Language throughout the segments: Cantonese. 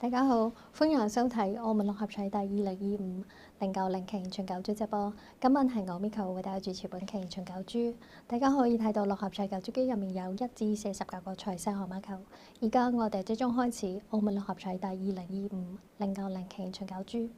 大家好，歡迎收睇澳門六合彩第2025-09期現場攪珠直播。今晚係我 Miko 為大家主持本期現場攪珠。大家可以睇到六合彩攪珠機入面有1至49個彩色號碼球。而家我哋即將開始澳門六合彩第2025-09期現場攪珠。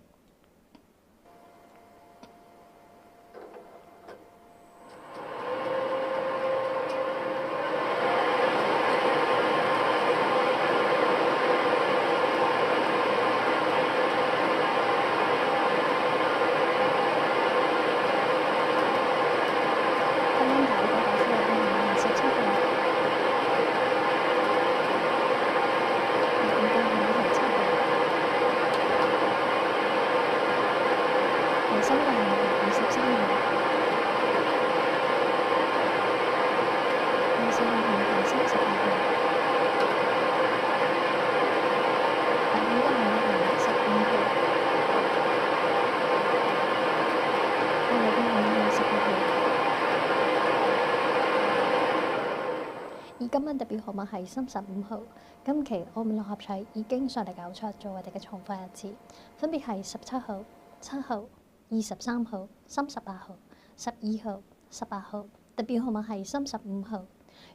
而今晚特別號碼係35號。今期澳門六合彩已經順利攪出咗我哋嘅重複日子，分別係17號、7號、23號、38號、12號、18號。特別號碼係35號。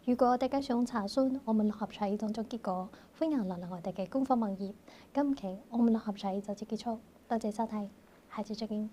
如果大家想查詢澳門六合彩當中結果，歡迎瀏覽我哋嘅官方網頁。今期澳門六合彩就此結束，多謝收睇，下次再見。